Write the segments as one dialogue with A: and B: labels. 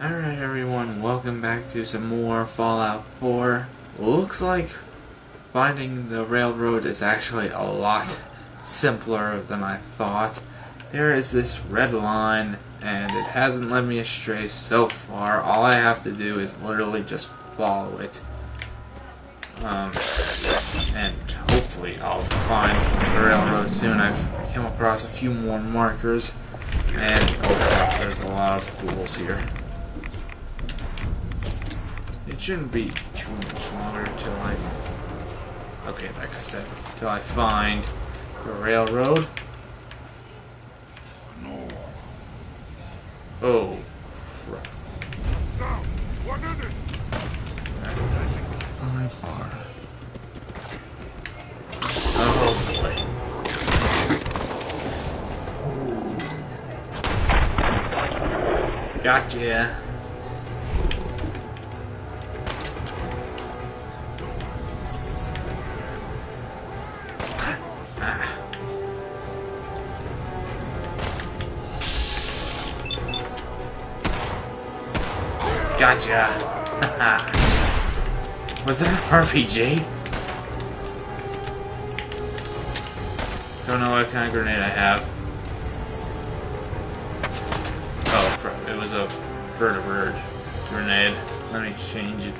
A: Alright everyone, welcome back to some more Fallout 4. Looks like finding the railroad is actually a lot simpler than I thought. There is this red line, and it hasn't led me astray so far. All I have to do is literally just follow it. And hopefully I'll find the railroad soon. I've come across a few more markers, and oh crap, there's a lot of ghouls here. It shouldn't be too much longer until okay, like I said, until I find the railroad.
B: No.
A: Oh, crap.
B: Now, what is it?
A: 5R. Oh boy. Gotcha. Gotcha. Was that an RPG? Don't know what kind of grenade I have. Oh, crap. It was a vertebrate grenade. Let me change it.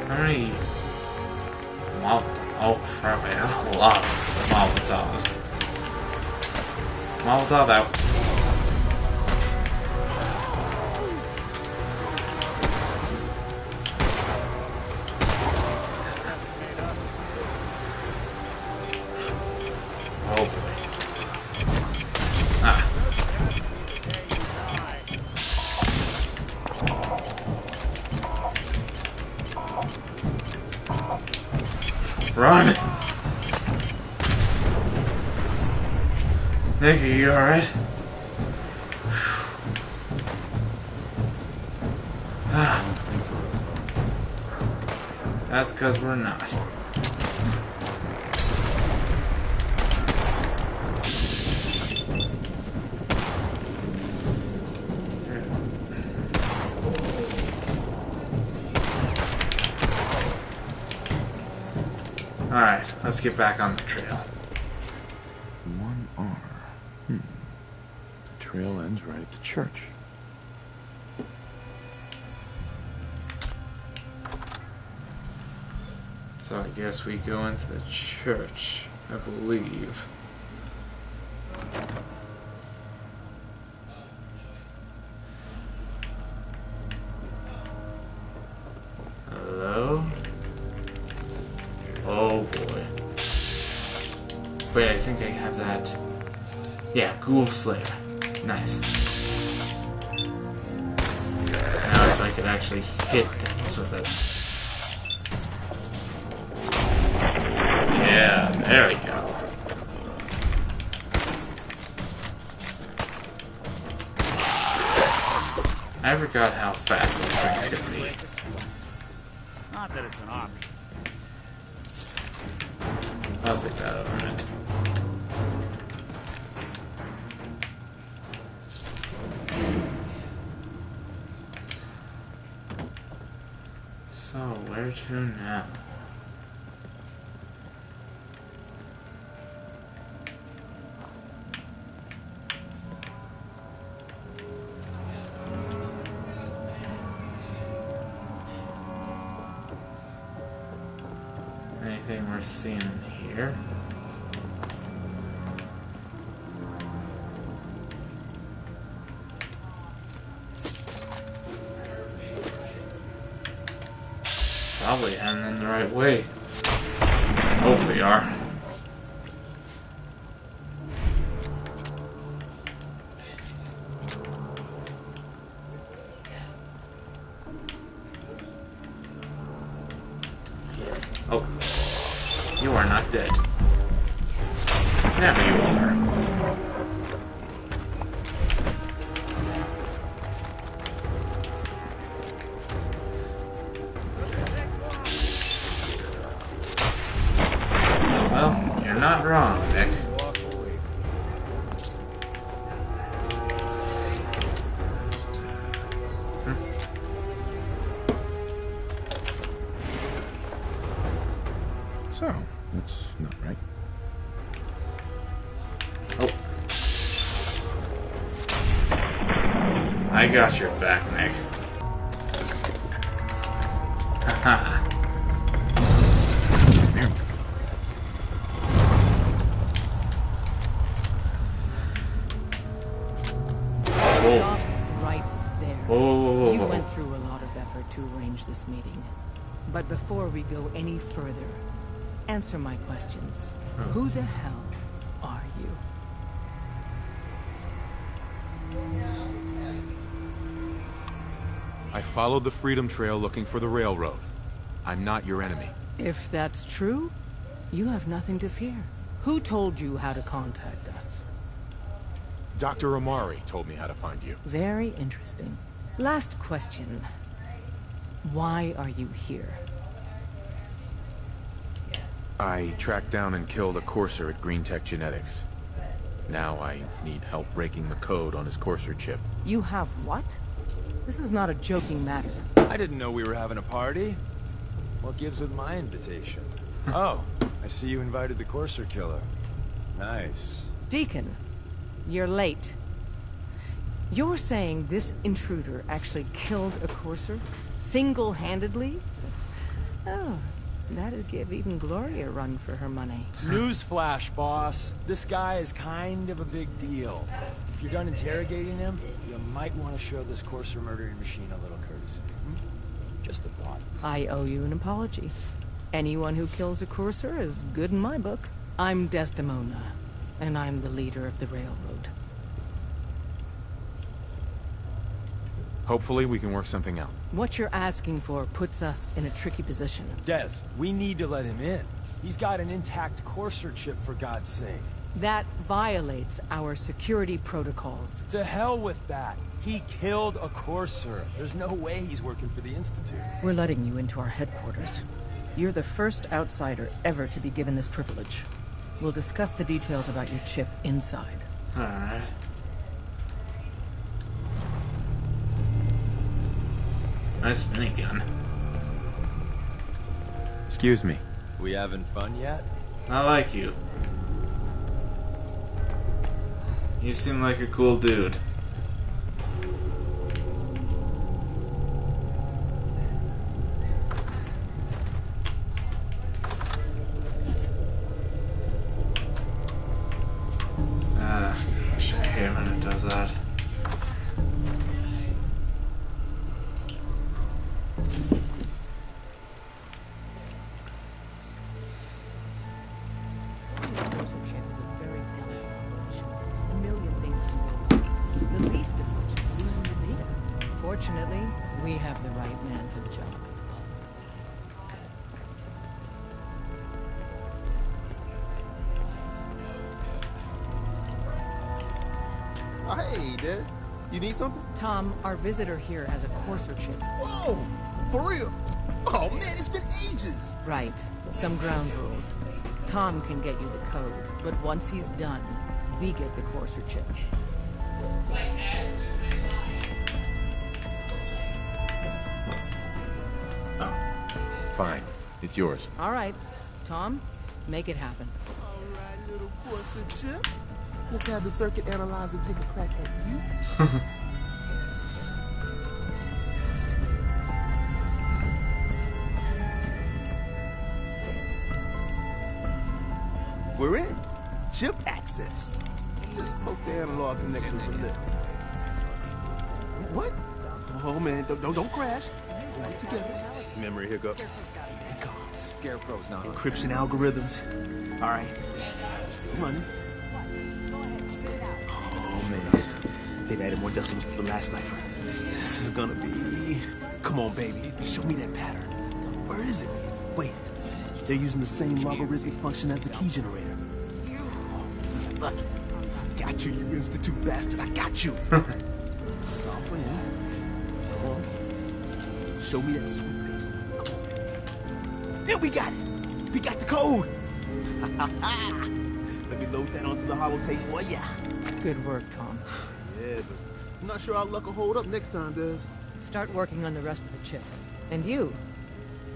A: How many... Oh, crap. I have a lot of Molotovs. Molotov out. Oh boy. Ah. Run! Nick, are you alright? That's because we're not. Alright, let's get back on the trail.
B: 1R. The trail ends right at the church.
A: So I guess we go into the church, I believe. Hello? Oh boy. Wait, I think I have that. Yeah, Ghoul Slayer. Nice. Now if I could actually hit things with it. Yeah, there we go. I forgot how fast those things could be.
C: Not that it's an option.
A: I'll take that over it. So, where to now? Anything worth seeing in here? Probably heading in the right way. Hope we are. Oh. You are not dead. Now you are. Well, you're not wrong, Nick. I got your back, Nick. Haha.
D: Stop right there.
A: Whoa.
D: You went through a lot of effort to arrange this meeting. But before we go any further, answer my questions. Who the hell are you?
B: I followed the Freedom Trail looking for the railroad. I'm not your enemy.
D: If that's true, you have nothing to fear. Who told you how to contact us?
B: Dr. Amari told me how to find you.
D: Very interesting. Last question. Why are you here?
B: I tracked down and killed a courser at Green Tech Genetics. Now I need help breaking the code on his courser chip.
D: You have what? This is not a joking matter.
E: I didn't know we were having a party. What gives with my invitation? Oh, I see you invited the Courser killer. Nice.
D: Deacon, you're late. You're saying this intruder actually killed a courser? Single-handedly? Oh, that'd give even Gloria a run for her money.
E: Newsflash, boss. This guy is kind of a big deal. If you're done interrogating him, you might want to show this Courser murdering machine a little courtesy. Just a thought.
D: I owe you an apology. Anyone who kills a courser is good in my book. I'm Desdemona, and I'm the leader of the railroad.
B: Hopefully we can work something out.
D: What you're asking for puts us in a tricky position.
E: Des, we need to let him in. He's got an intact Courser chip, for God's sake.
D: That violates our security protocols.
E: To hell with that. He killed a Courser. There's no way he's working for the Institute.
D: We're letting you into our headquarters. You're the first outsider ever to be given this privilege. We'll discuss the details about your chip inside.
A: Alright. Nice minigun.
B: Excuse me.
E: We having fun yet?
A: I like you. You seem like a cool dude. Gosh, I hate when it does that.
D: Courser chip is a very delicate operation. A million things can go wrong. The least of which is losing the data. Fortunately, we have the right man for the job.
F: Hey, Dad. You need something?
D: Tom, our visitor here has a courser chip.
F: Whoa! For real? Oh, man, it's been ages.
D: Right. Some ground rules. Tom can get you the code, but once he's done, we get the courser chip.
A: Oh.
B: Fine. It's yours.
D: All right. Tom, make it happen.
F: All right, little Courser chip. Let's have the circuit analyzer take a crack at you. We're in. Chip accessed. Just poke the analog connector from there. What? Oh man, don't crash. Hold it together. Memory hiccup. Here it comes.
E: Scarecrow's not
F: Encryption algorithms. All right. Still running. Oh man, they've added more decimals to the last cipher. This is gonna be. Come on, baby. Show me that pattern. Where is it? Wait. They're using the same logarithmic function as the key generator. Oh, lucky. Got you, you Institute bastard. I got you. Solve for him. Come on. Show me that sweet bass. Come on. Yeah, we got it. We got the code. Let me load that onto the holotape for ya.
D: Good work, Tom.
F: Yeah, but I'm not sure our luck will hold up next time, Des.
D: Start working on the rest of the chip. And you,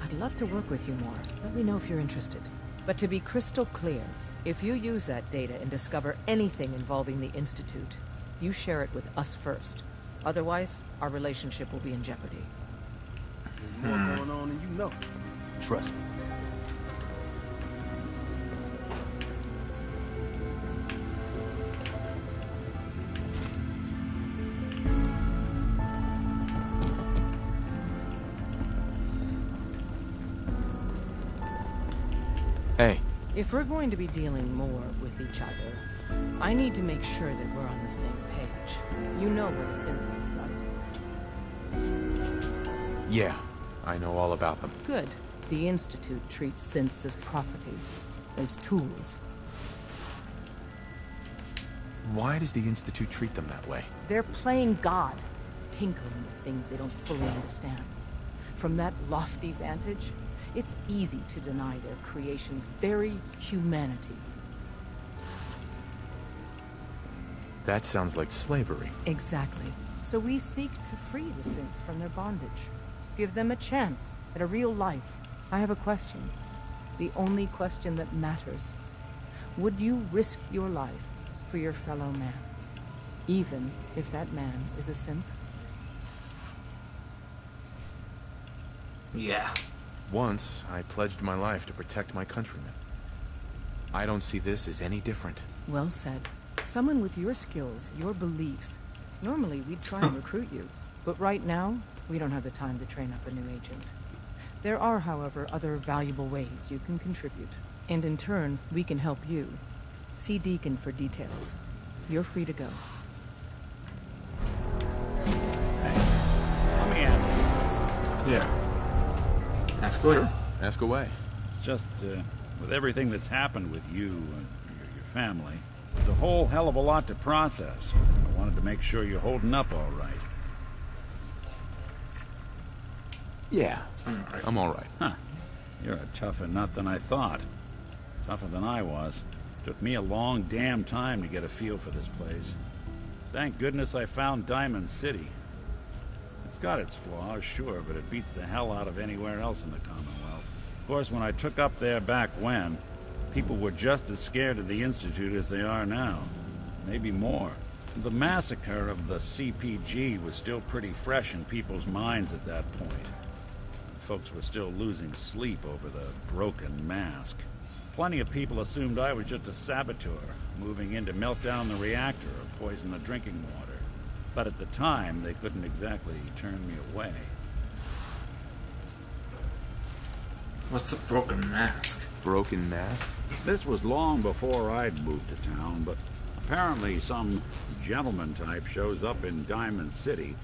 D: I'd love to work with you more. Let me know if you're interested. But to be crystal clear, if you use that data and discover anything involving the Institute, you share it with us first. Otherwise, our relationship will be in jeopardy.
F: There's more going on than you know. Trust me.
B: Hey,
D: If we're going to be dealing more with each other, I need to make sure that we're on the same page. You know what a synth is, right?
B: yeah, I know all about them.
D: Good. The Institute treats synths as property, as tools.
B: Why does the Institute treat them that way?
D: They're playing God, tinkering with things they don't fully understand. From that lofty vantage, it's easy to deny their creation's very humanity.
B: That sounds like slavery.
D: Exactly. So we seek to free the synths from their bondage. Give them a chance at a real life. I have a question. The only question that matters. Would you risk your life for your fellow man? Even if that man is a synth?
A: Yeah.
B: Once, I pledged my life to protect my countrymen. I don't see this as any different.
D: Well said. Someone with your skills, your beliefs. Normally, we'd try and recruit you. But right now, we don't have the time to train up a new agent. There are, however, other valuable ways you can contribute. And in turn, we can help you. See Deacon for details. You're free to go.
C: Let me ask you.
A: Yeah. That's good.
B: Ask away.
C: It's just, with everything that's happened with you and your family, it's a whole hell of a lot to process. I wanted to make sure you're holding up all right.
B: Yeah, I'm all right.
C: Huh. You're a tougher nut than I thought. Tougher than I was. Took me a long damn time to get a feel for this place. Thank goodness I found Diamond City. It's got its flaws, sure, but it beats the hell out of anywhere else in the Commonwealth. Of course, when I took up there back when, people were just as scared of the Institute as they are now. Maybe more. The massacre of the CPG was still pretty fresh in people's minds at that point. Folks were still losing sleep over the broken mask. Plenty of people assumed I was just a saboteur, moving in to melt down the reactor or poison the drinking water. But at the time, they couldn't exactly turn me away.
A: What's a broken mask?
B: Broken mask?
C: This was long before I'd moved to town, but apparently some gentleman type shows up in Diamond City,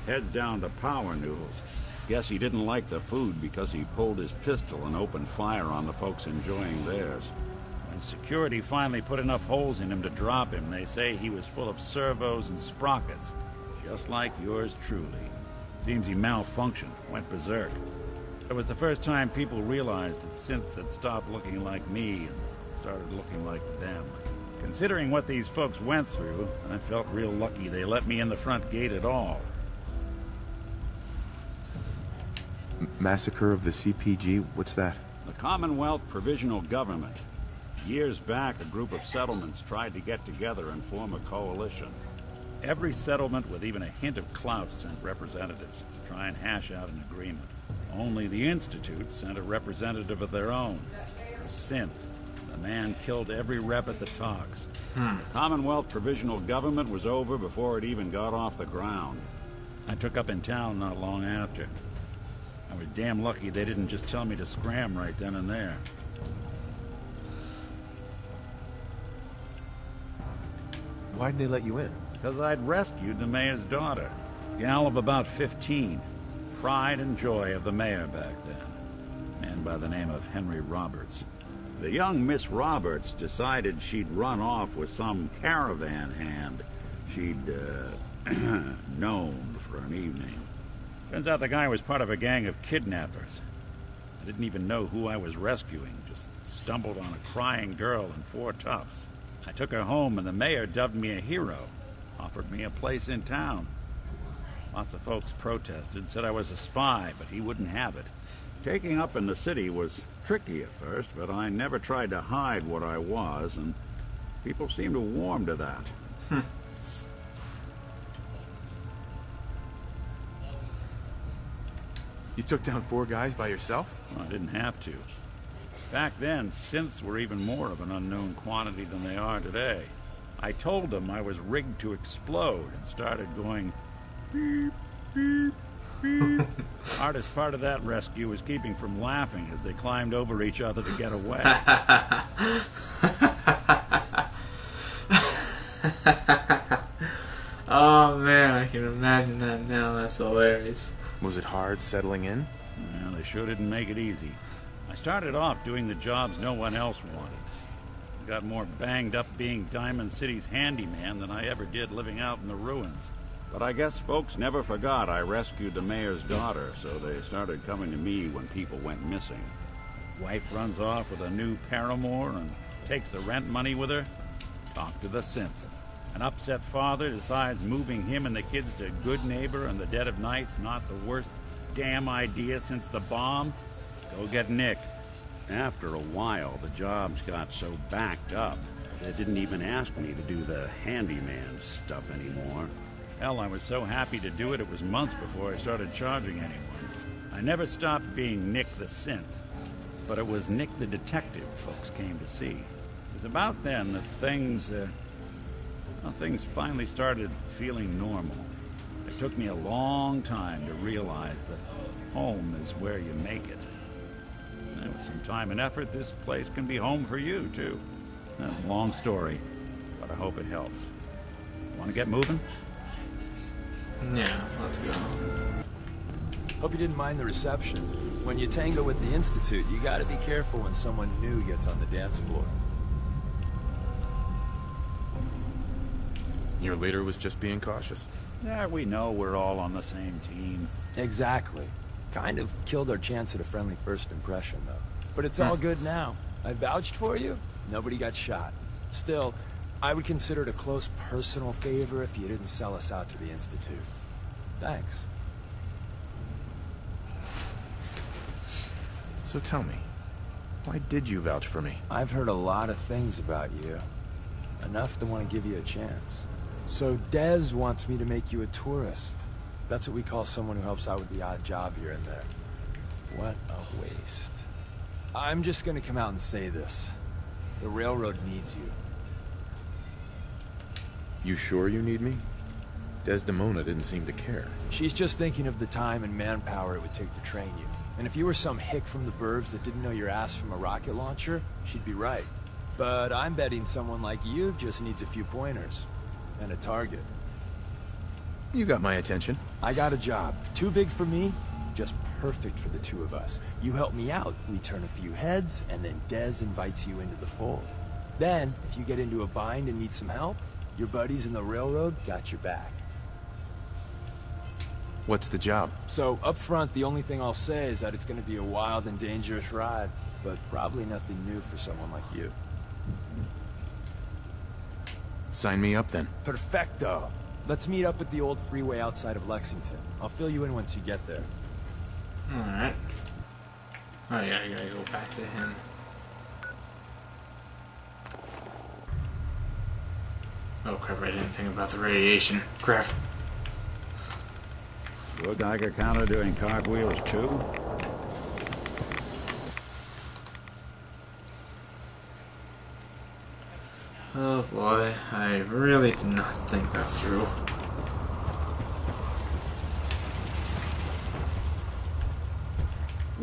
C: heads down to Power Noodles. Guess he didn't like the food because he pulled his pistol and opened fire on the folks enjoying theirs. When security finally put enough holes in him to drop him, they say he was full of servos and sprockets, just like yours truly. Seems he malfunctioned, went berserk. It was the first time people realized that synths had stopped looking like me and started looking like them. Considering what these folks went through, I felt real lucky they let me in the front gate at all.
B: Massacre of the CPG? What's that?
C: The Commonwealth Provisional Government. Years back, a group of settlements tried to get together and form a coalition. Every settlement with even a hint of clout sent representatives to try and hash out an agreement. Only the Institute sent a representative of their own, a synth. The man killed every rep at the talks. The Commonwealth Provisional Government was over before it even got off the ground. I took up in town not long after. I was damn lucky they didn't just tell me to scram right then and there.
B: Why'd they let you in?
C: Because I'd rescued the mayor's daughter. Gal of about 15. Pride and joy of the mayor back then. Man by the name of Henry Roberts. The young Miss Roberts decided she'd run off with some caravan hand she'd, known for an evening. Turns out the guy was part of a gang of kidnappers. I didn't even know who I was rescuing, just stumbled on a crying girl and 4 toughs. I took her home and the mayor dubbed me a hero, offered me a place in town. Lots of folks protested, said I was a spy, but he wouldn't have it. Taking up in the city was tricky at first, but I never tried to hide what I was, and people seemed to warm to that.
B: You took down 4 guys by yourself?
C: Well, I didn't have to. Back then, synths were even more of an unknown quantity than they are today. I told them I was rigged to explode and started going beep, beep, beep. Hardest part of that rescue was keeping from laughing as they climbed over each other to get away.
A: Oh man, I can imagine that now. That's hilarious.
B: Was it hard settling in?
C: Well, they sure didn't make it easy. I started off doing the jobs no one else wanted. I got more banged up being Diamond City's handyman than I ever did living out in the ruins. But I guess folks never forgot I rescued the mayor's daughter, so they started coming to me when people went missing. Wife runs off with a new paramour and takes the rent money with her. Talk to the synth. An upset father decides moving him and the kids to Good Neighbor in the dead of night's not the worst damn idea since the bomb. Go get Nick. After a while, the jobs got so backed up, they didn't even ask me to do the handyman stuff anymore. Hell, I was so happy to do it, it was months before I started charging anyone. I never stopped being Nick the synth, but it was Nick the detective folks came to see. It was about then that things finally started feeling normal. It took me a long time to realize that home is where you make it. And with some time and effort, this place can be home for you, too. That's a long story, but I hope it helps. Want to get moving?
A: Yeah, let's go.
E: Hope you didn't mind the reception. When you tango with the Institute, you gotta be careful when someone new gets on the dance floor.
B: Your leader was just being cautious.
C: Yeah, we know we're all on the same team.
E: Exactly. Kind of killed our chance at a friendly first impression, though. But it's all good now. I vouched for you. Nobody got shot. Still, I would consider it a close personal favor if you didn't sell us out to the Institute. Thanks.
B: So tell me, why did you vouch for me?
E: I've heard a lot of things about you. Enough to want to give you a chance. So Dez wants me to make you a tourist. That's what we call someone who helps out with the odd job here and there. What a waste. I'm just gonna come out and say this. The railroad needs you.
B: You sure you need me? Desdemona didn't seem to care.
E: She's just thinking of the time and manpower it would take to train you. And if you were some hick from the burbs that didn't know your ass from a rocket launcher, she'd be right. But I'm betting someone like you just needs a few pointers. And a target.
B: You got my attention.
E: I got a job. Too big for me, just perfect for the two of us. You help me out, we turn a few heads, and then Dez invites you into the fold. Then, if you get into a bind and need some help, your buddies in the railroad got your back.
B: What's the job?
E: So, up front, the only thing I'll say is that it's gonna be a wild and dangerous ride, but probably nothing new for someone like you.
B: Sign me up then.
E: Perfecto. Let's meet up at the old freeway outside of Lexington. I'll fill you in once you get there.
A: Alright. Oh yeah, I gotta go back to him. Oh crap, I didn't think about the radiation. Crap.
C: Your Geiger counter doing cartwheels too?
A: Oh boy, I really did not think that through.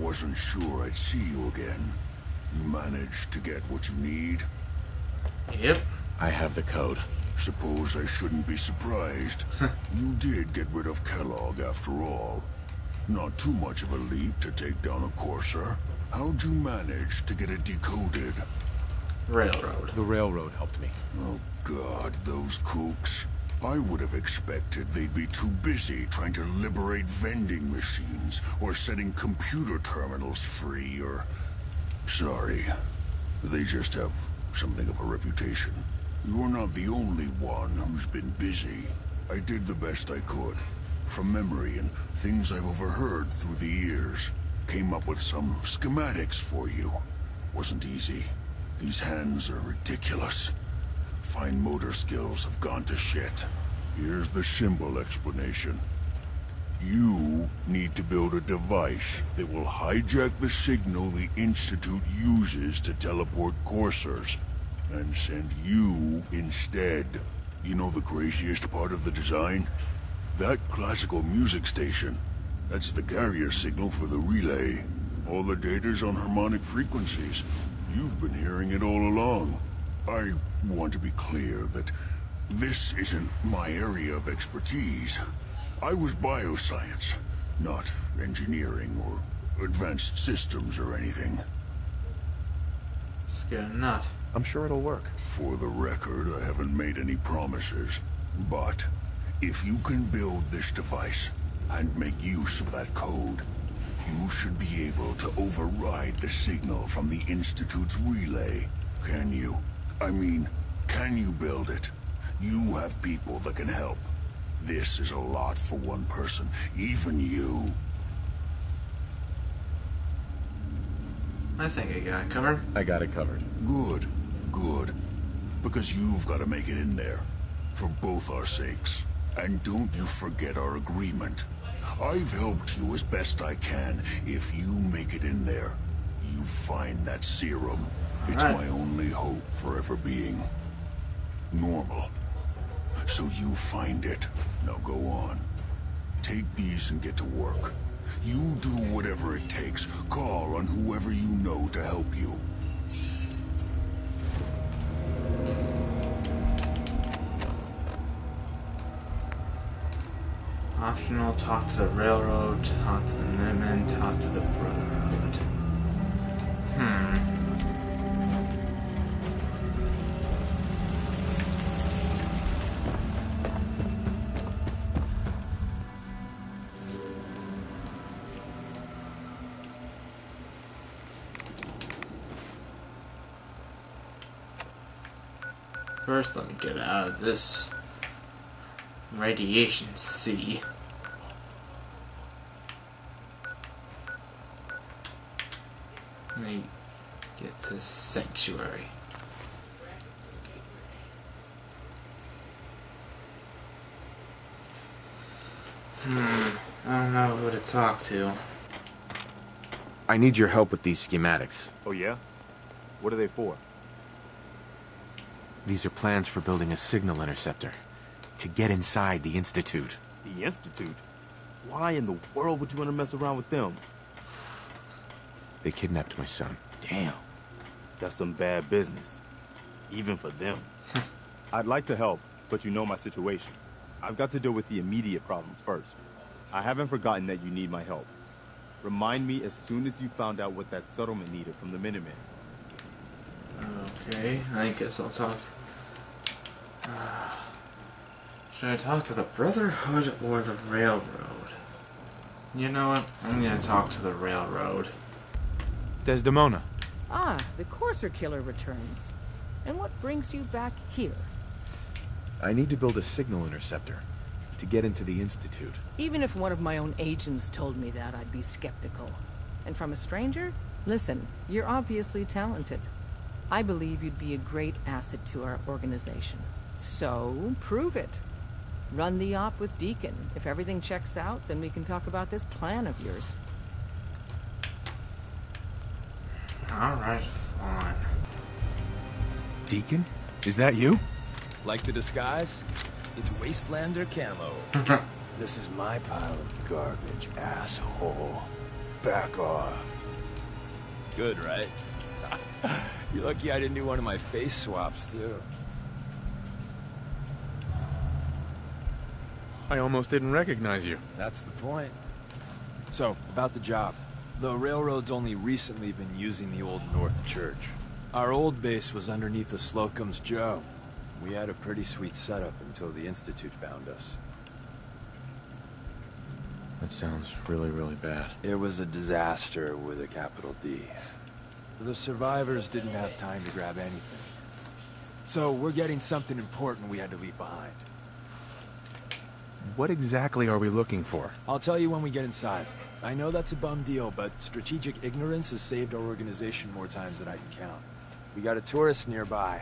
G: Wasn't sure I'd see you again. You managed to get what you need?
A: Yep.
B: I have the code.
G: Suppose I shouldn't be surprised. You did get rid of Kellogg after all. Not too much of a leap to take down a Courser. How'd you manage to get it decoded?
A: Railroad.
B: The railroad helped me.
G: Oh God, those kooks. I would have expected they'd be too busy trying to liberate vending machines or setting computer terminals free or... Sorry. They just have something of a reputation. You're not the only one who's been busy. I did the best I could. From memory and things I've overheard through the years. Came up with some schematics for you. Wasn't easy. These hands are ridiculous. Fine motor skills have gone to shit. Here's the symbol explanation. You need to build a device that will hijack the signal the Institute uses to teleport coursers, and send you instead. You know the craziest part of the design? That classical music station. That's the carrier signal for the relay. All the data's on harmonic frequencies. You've been hearing it all along. I want to be clear that this isn't my area of expertise. I was bioscience, not engineering or advanced systems or anything.
A: It's good enough.
B: I'm sure it'll work.
G: For the record, I haven't made any promises. But if you can build this device and make use of that code, you should be able to override the signal from the Institute's relay. Can you? I mean, can you build it? You have people that can help. This is a lot for one person, even you.
A: I think I got it covered.
B: I got it covered.
G: Good, good. Because you've got to make it in there. For both our sakes. And don't you forget our agreement. I've helped you as best I can. If you make it in there, you find that serum. It's
A: All right.
G: my only hope for ever being normal. So you find it. Now go on. Take these and get to work. You do whatever it takes. Call on whoever you know to help you.
A: Optional, talk to the railroad, talk to the Minutemen, talk to the Brotherhood. First, let me get out of this radiation sea. Let me get to Sanctuary. I don't know who to talk to.
B: I need your help with these schematics.
F: Oh, yeah? What are they for?
B: These are plans for building a signal interceptor to get inside the Institute.
F: The Institute? Why in the world would you want to mess around with them?
B: They kidnapped my son.
F: Damn. That's some bad business. Even for them. I'd like to help, but you know my situation. I've got to deal with the immediate problems first. I haven't forgotten that you need my help. Remind me as soon as you found out what that settlement needed from the Minutemen.
A: Okay, I guess I'll talk. Should I talk to the Brotherhood or the Railroad? You know what? I'm gonna talk to the Railroad.
B: Desdemona.
D: Ah, the Courser Killer returns. And what brings you back here?
B: I need to build a signal interceptor to get into the Institute.
D: Even if one of my own agents told me that, I'd be skeptical. And from a stranger? Listen, you're obviously talented. I believe you'd be a great asset to our organization. So, prove it. Run the op with Deacon. If everything checks out, then we can talk about this plan of yours.
A: Alright, fine.
B: Deacon? Is that you?
E: Like the disguise? It's Wastelander camo. This is my pile of garbage, asshole. Back off. Good, right? You're lucky I didn't do one of my face swaps, too.
B: I almost didn't recognize you.
E: That's the point. So, about the job. The railroad's only recently been using the Old North Church. Our old base was underneath the Slocum's Joe. We had a pretty sweet setup until the Institute found us.
B: That sounds really, really bad.
E: It was a disaster with a capital D. The survivors didn't have time to grab anything. So we're getting something important we had to leave behind.
B: What exactly are we looking for?
E: I'll tell you when we get inside. I know that's a bum deal, but strategic ignorance has saved our organization more times than I can count. We got a tourist nearby.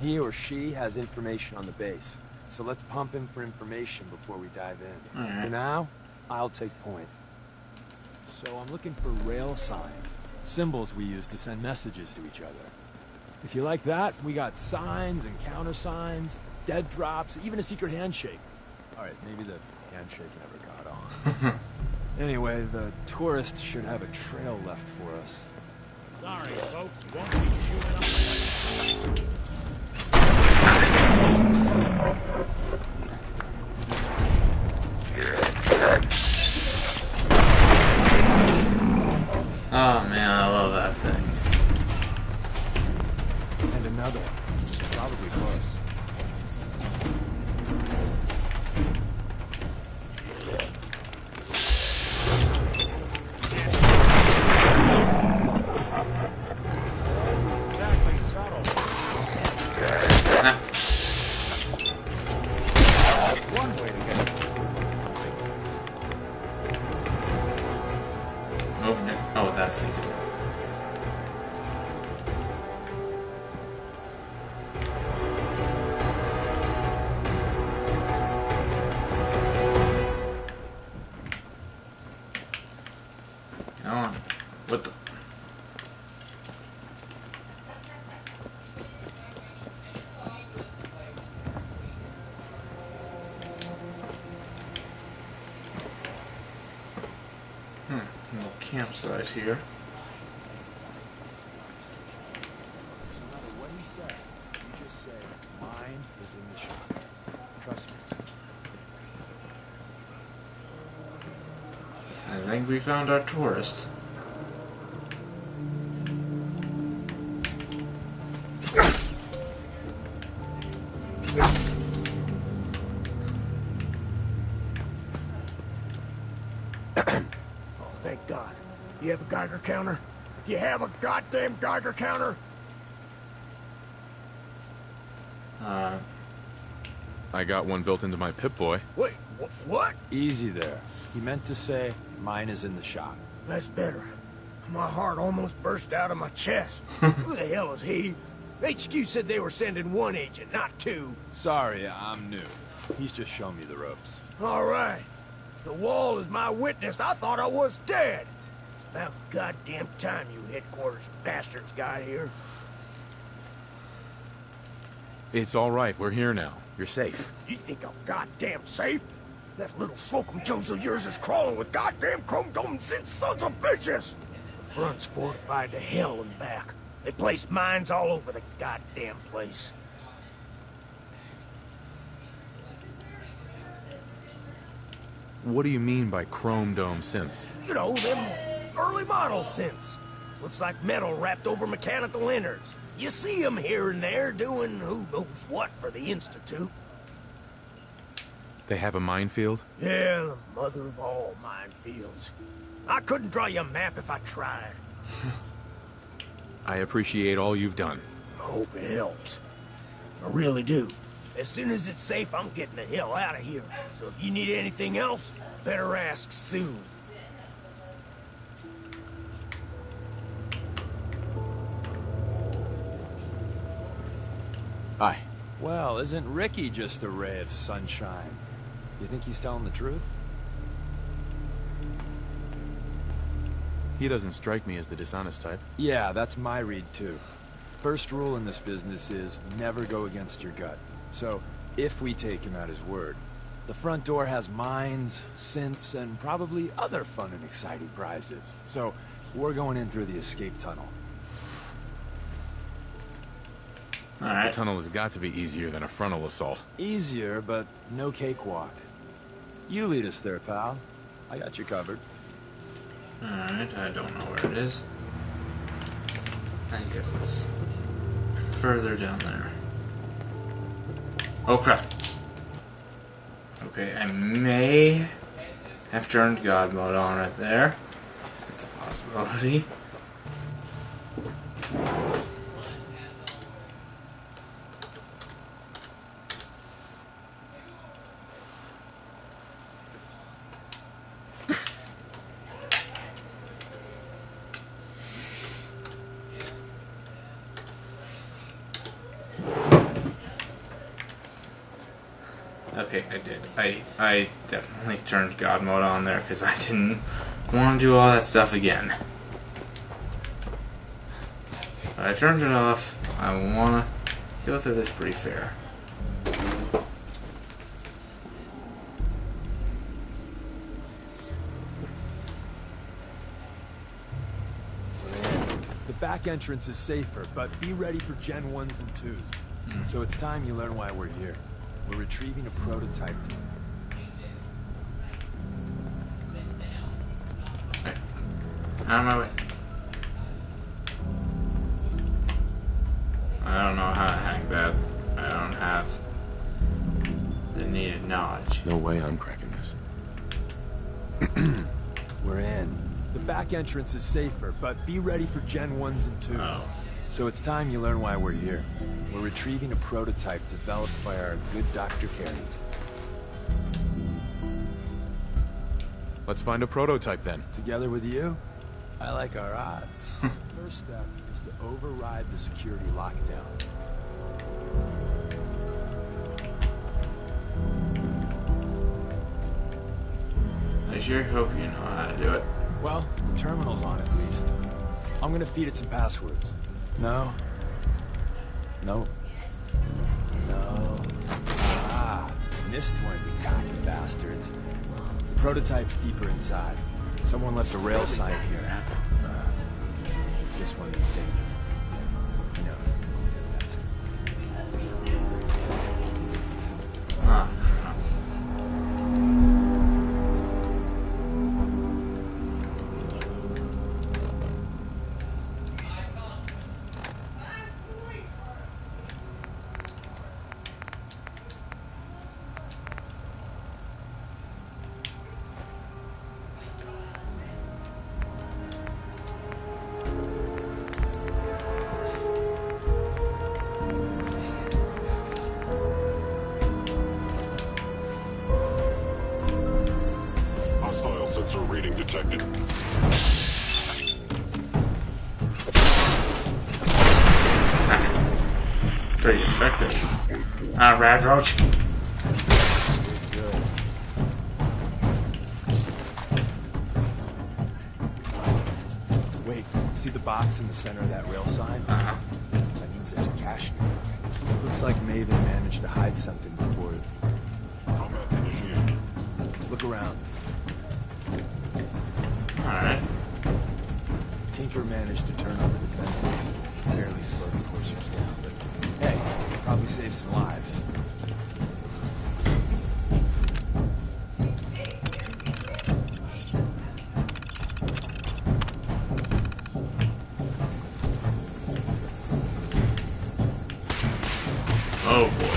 E: He or she has information on the base. So let's pump him for information before we dive in.
A: Alright.
E: For now, I'll take point. So I'm looking for rail signs. Symbols we use to send messages to each other. If you like that, we got signs and countersigns, dead drops, even a secret handshake. Alright, maybe the handshake never got on. Anyway, the tourist should have a trail left for us.
C: Sorry, folks. Won't be chewing up.
A: Oh man, I love that thing.
E: And another. Probably close.
C: Exactly subtle. One way to get it.
A: Moving it. Oh, that's the on. What the? Little campsite here.
E: No matter what he says, you just say, mine is in the shop. Trust me.
A: I think we found our tourist.
H: Oh, thank God. You have a Geiger counter? You have a goddamn Geiger counter?
B: I got one built into my Pip-Boy.
H: Wait, what?
E: Easy there. He meant to say, mine is in the shop.
H: That's better. My heart almost burst out of my chest. Who the hell is he? HQ said they were sending one agent, not two.
E: Sorry, I'm new. He's just showing me the ropes.
H: All right. The wall is my witness. I thought I was dead. It's about goddamn time you headquarters bastards got here.
B: It's all right. We're here now. You're safe.
H: You think I'm goddamn safe? That little Slocum Jones of yours is crawling with goddamn chrome domes and sons of bitches! The front's fortified to hell and back. They placed mines all over the goddamn place.
B: What do you mean by chrome dome synths?
H: You know, them early model synths. Looks like metal wrapped over mechanical innards. You see them here and there doing who knows what for the Institute.
B: They have a minefield?
H: Yeah, the mother of all minefields. I couldn't draw you a map if I tried.
B: I appreciate all you've done.
H: I hope it helps. I really do. As soon as it's safe, I'm getting the hell out of here. So if you need anything else, better ask soon.
B: Aye.
E: Well, isn't Ricky just a ray of sunshine? You think he's telling the truth?
B: He doesn't strike me as the dishonest type.
E: Yeah, that's my read too. First rule in this business is never go against your gut. So, if we take him at his word, the front door has mines, synths, and probably other fun and exciting prizes. So, we're going in through the escape tunnel.
B: The
A: Alright.
B: tunnel has got to be easier than a frontal assault.
E: Easier, but no cakewalk. You lead us there, pal. I got you covered.
A: Alright, I don't know where it is. I guess it's further down there. Oh crap. Okay, I may have turned God mode on right there. It's a possibility. Okay, I did. I definitely turned God mode on there because I didn't want to do all that stuff again. But I turned it off. I want to go through this pretty fair.
E: The back entrance is safer, but be ready for Gen 1s and 2s. So it's time you learn why we're here. We're retrieving a prototype.
A: Right. Out of my way. I don't know how to hack that. I don't have the needed knowledge.
B: No way I'm cracking this.
E: We're in. The back entrance is safer, but be ready for Gen 1s and 2s.
A: Oh.
E: So it's time you learn why we're here. We're retrieving a prototype developed by our good Dr. Carrington.
B: Let's find a prototype then.
E: Together with you, I like our odds. First step is to override the security lockdown.
A: I sure hope you know how to do it.
E: Well, the terminal's on at least. I'm gonna feed it some passwords. No. Nope. No. Ah, missed one, you cocky bastards. The prototype's deeper inside. Someone left a rail sign here. This one needs taken.
A: Ah.
G: Hostile sensor reading detected.
A: Pretty effective. Ah, Rad Roach.
E: Wait, see the box in the center of that rail sign?
A: Uh-huh.
E: That means there's a cache near it. Looks like Maven managed to hide something before it.
G: Combat initiated.
E: Look around.
A: Alright.
E: Tinker managed to turn over defenses. Barely slowed the coursers down, but hey, probably saved some lives.
A: Oh boy.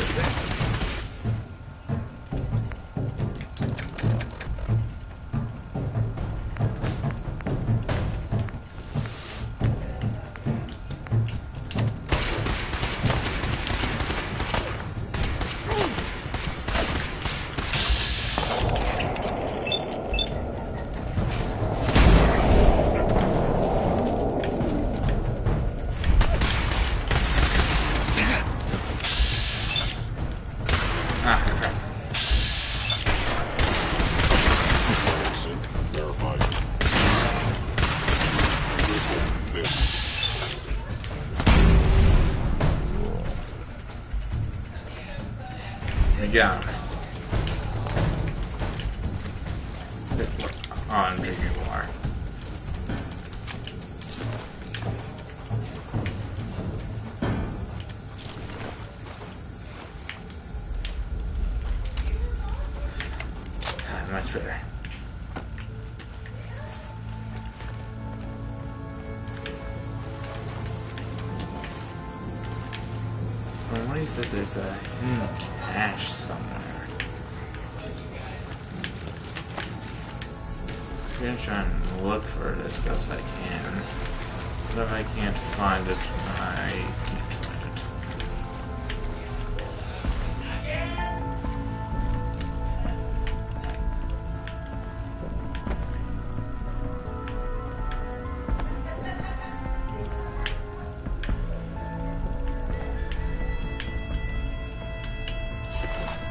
A: Ah, okay.
G: Verified.
A: We got him. Oh, I'm drinking water. Much better. Well, what you said there's a hidden cache somewhere. I'm gonna try and look for it as best I can. But if I can't find it, I can't find it.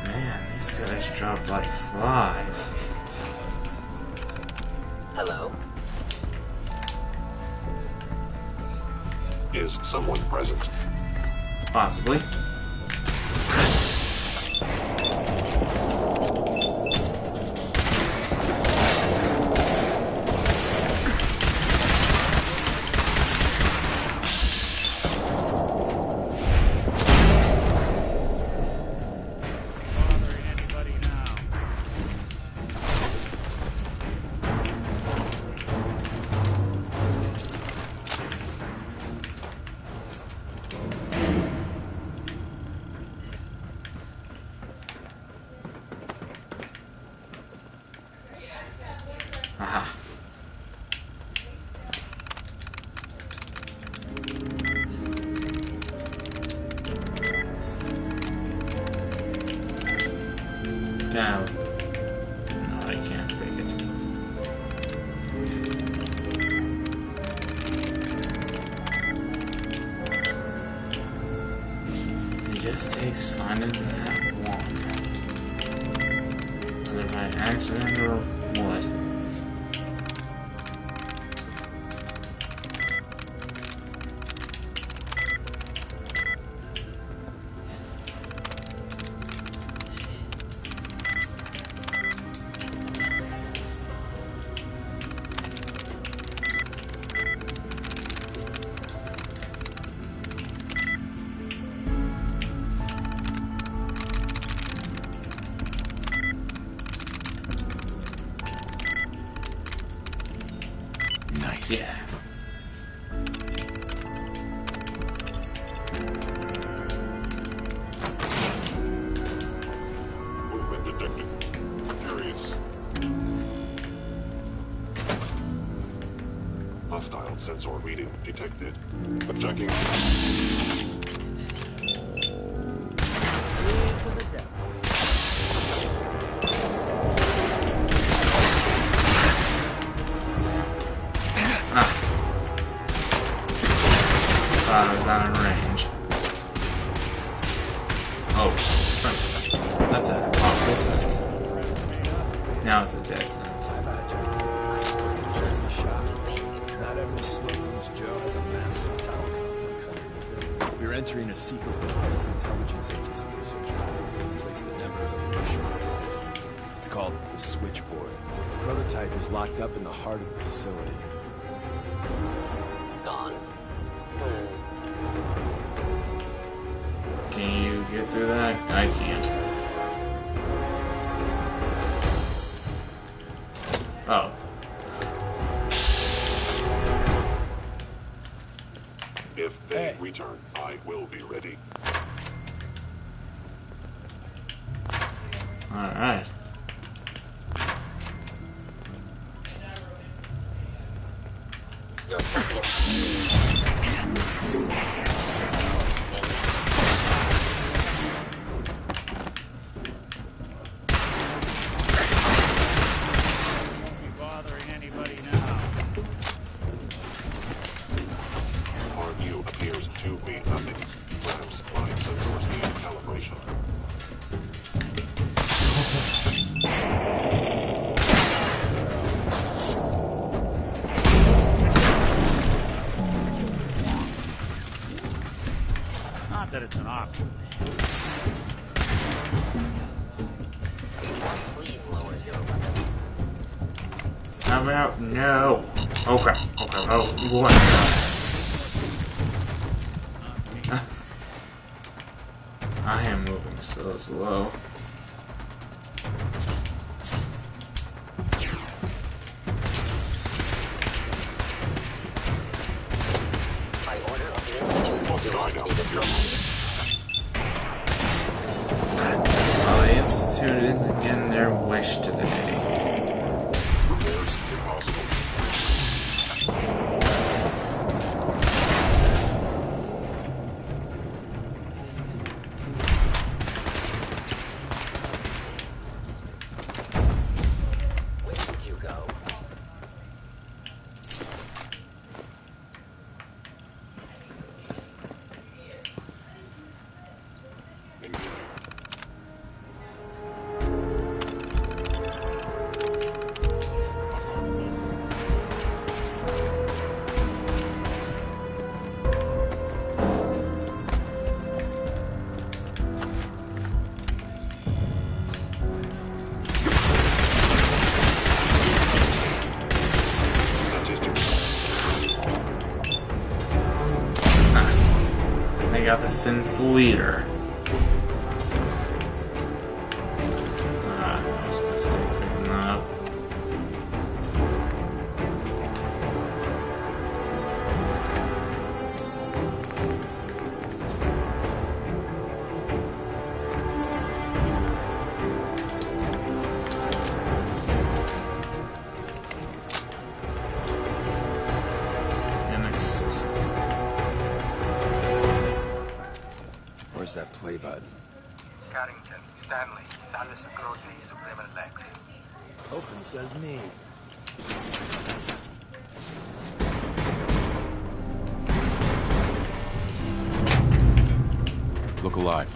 A: Man, these guys up like flies.
I: Hello?
J: Is someone present?
A: Possibly. Aha. Gal. No, I can't break it. It just takes finding that one. Whether by accident or what.
B: Nice.
A: Yeah.
J: Movement detected. Curious. Hostile sensor reading detected. Checking.
A: Thought I was out of range. Oh, that's a hostile synth. Now it's a dead synth.
E: Just a shot. Not every Slocum's Joe has a massive tower complex underneath it. We're entering a secret defense intelligence agency research lab, a place that never officially existed. It's called the Switchboard. The prototype is locked up in the heart of the facility.
I: Gone?
A: Can you get through that? I can't. Oh.
J: If they return, I will be ready.
A: Alright.
C: Bothering anybody now.
J: Our view appears to be nothing. Perhaps my sensors need calibration.
C: Not that it's an option.
I: Please lower your weapon.
A: How about no? Okay. Okay. Oh, what? I am moving so slow.
I: By order of the Institute, you must be destroyed.
A: Well, the Institute isn't getting their wish today.
I: Where did you go?
A: out the synth leader. I was supposed to pick him up.
E: Where's that play button?
K: Carrington, Stanley, Salus Grotni, Supreme Lex.
E: Open says me.
B: Look alive.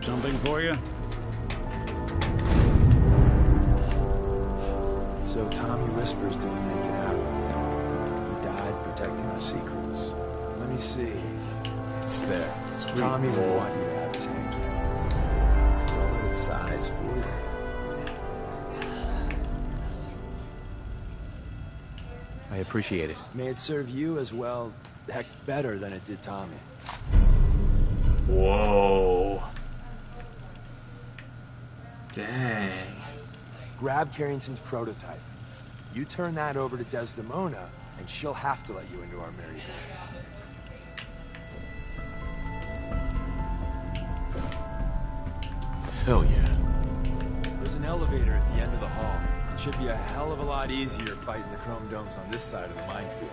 C: Something for you?
E: So Tommy Whispers didn't make it out. He died protecting our secrets. Let me see. It's there.
A: Sweet.
E: Tommy will want you to have his hand. All of its size for you.
B: I appreciate it.
E: May it serve you as well, heck, better than it did Tommy.
A: Whoa. Dang.
E: Grab Carrington's prototype. You turn that over to Desdemona, and she'll have to let you into our merry band.
B: Hell yeah.
E: There's an elevator at the end of the hall. It should be a hell of a lot easier fighting the chrome domes on this side of the minefield.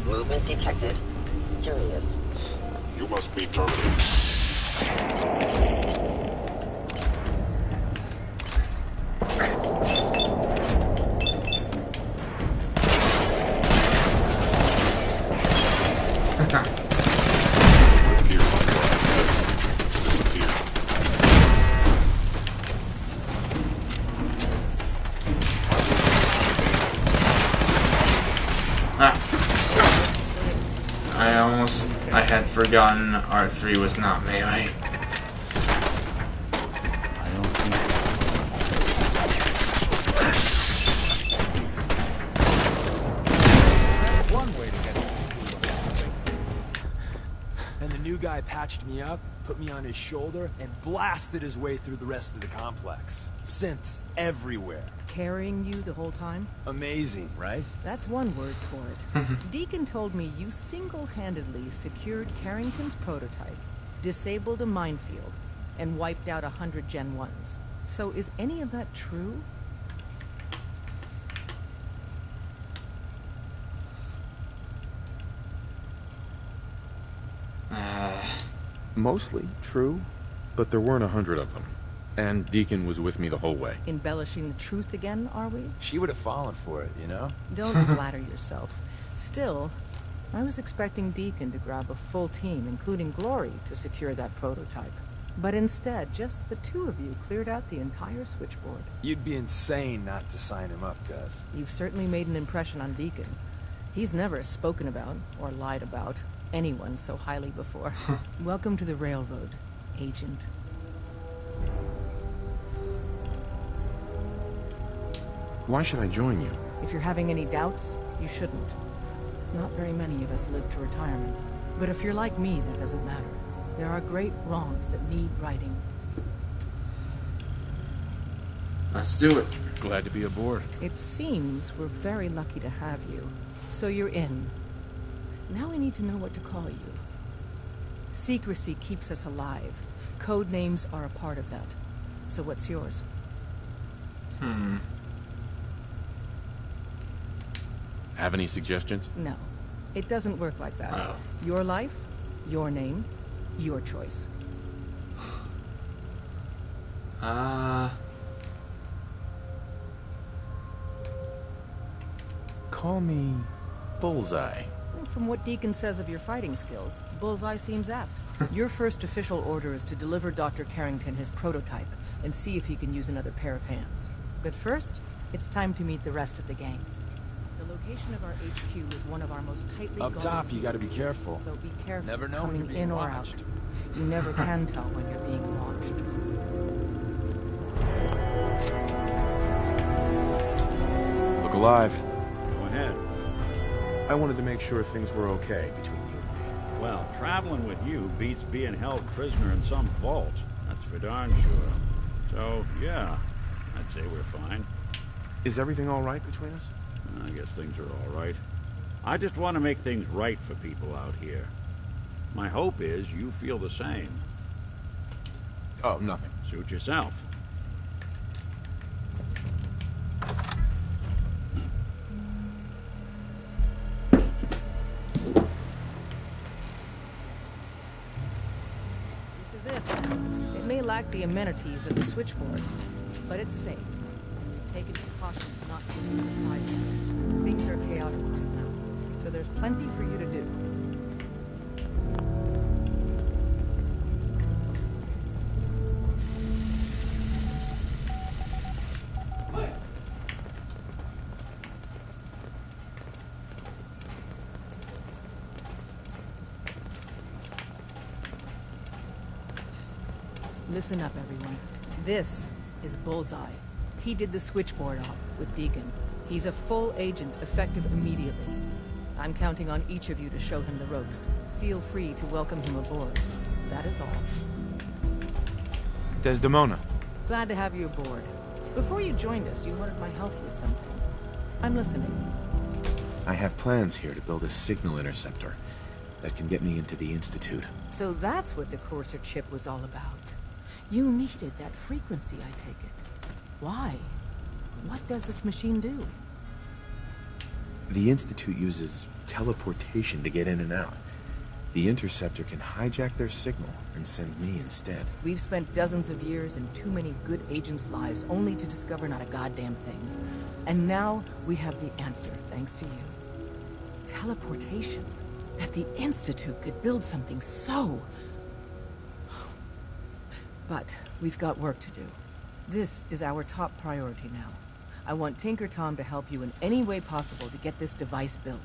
I: Movement detected. Curious.
J: You must be terminated. Appear on your eyes. Disappear.
A: I had forgotten R3 was not melee.
C: I don't think
E: One way to get it. And the new guy patched me up, put me on his shoulder, and blasted his way through the rest of the complex. Synths everywhere.
D: carrying you the whole time?
E: Amazing, right?
D: That's one word for it. Deacon told me you single-handedly secured Carrington's prototype, disabled a minefield, and wiped out 100 Gen 1s. So is any of that true?
B: Mostly true, but there weren't 100 of them. And Deacon was with me the whole way.
D: Embellishing the truth again, are we?
E: She would have fallen for it, you know?
D: Don't flatter yourself. Still, I was expecting Deacon to grab a full team, including Glory, to secure that prototype. But instead, just the two of you cleared out the entire switchboard.
E: You'd be insane not to sign him up, Des.
D: You've certainly made an impression on Deacon. He's never spoken about, or lied about, anyone so highly before. Welcome to the Railroad, Agent.
B: Why should I join you?
D: If you're having any doubts, you shouldn't. Not very many of us live to retirement. But if you're like me, that doesn't matter. There are great wrongs that need righting.
A: Let's do it.
C: Glad to be aboard.
D: It seems we're very lucky to have you. So you're in. Now we need to know what to call you. Secrecy keeps us alive. Code names are a part of that. So what's yours?
B: Have any suggestions?
D: No. It doesn't work like that.
A: Oh.
D: Your life, your name, your choice.
B: Call me Bullseye.
D: From what Deacon says of your fighting skills, Bullseye seems apt. Your first official order is to deliver Dr. Carrington his prototype and see if he can use another pair of hands. But first, it's time to meet the rest of the gang. The location of our HQ is one of our most tightly
E: Up
D: guarded
E: top, you gotta be
D: secrets,
E: careful.
D: So be careful
E: Never know when
D: coming
E: you're being
D: in or
E: watched.
D: out. You never can tell when you're being watched.
B: Look alive.
C: Go ahead.
B: I wanted to make sure things were okay between you and me.
C: Well, traveling with you beats being held prisoner in some vault. That's for darn sure. So, yeah, I'd say we're fine.
B: Is everything all right between us?
C: I guess things are all right. I just want to make things right for people out here. My hope is you feel the same.
B: Oh, nothing.
C: Suit yourself.
D: This is it. It may lack the amenities of the switchboard, but it's safe. Take into caution not to be surprised. Things are chaotic right now, so there's plenty for you to do. Listen up, everyone. This is Bullseye. He did the switchboard op with Deacon. He's a full agent, effective immediately. I'm counting on each of you to show him the ropes. Feel free to welcome him aboard. That is all.
B: Desdemona.
D: Glad to have you aboard. Before you joined us, you wanted my help with something. I'm listening.
B: I have plans here to build a signal interceptor that can get me into the Institute.
D: So that's what the Courser chip was all about. You needed that frequency, I take it. Why? What does this machine do?
B: The Institute uses teleportation to get in and out. The interceptor can hijack their signal and send me instead.
D: We've spent dozens of years and too many good agents' lives only to discover not a goddamn thing. And now we have the answer, thanks to you. Teleportation. That the Institute could build something so... But we've got work to do. This is our top priority now. I want Tinker Tom to help you in any way possible to get this device built.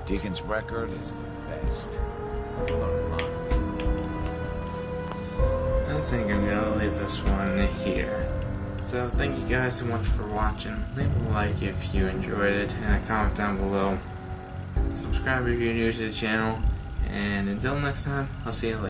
E: Deacon's record is the best. Learn a lot.
A: I think I'm gonna leave this one here. So thank you guys so much for watching. Leave a like if you enjoyed it and a comment down below. Subscribe if you're new to the channel. And until next time, I'll see you later.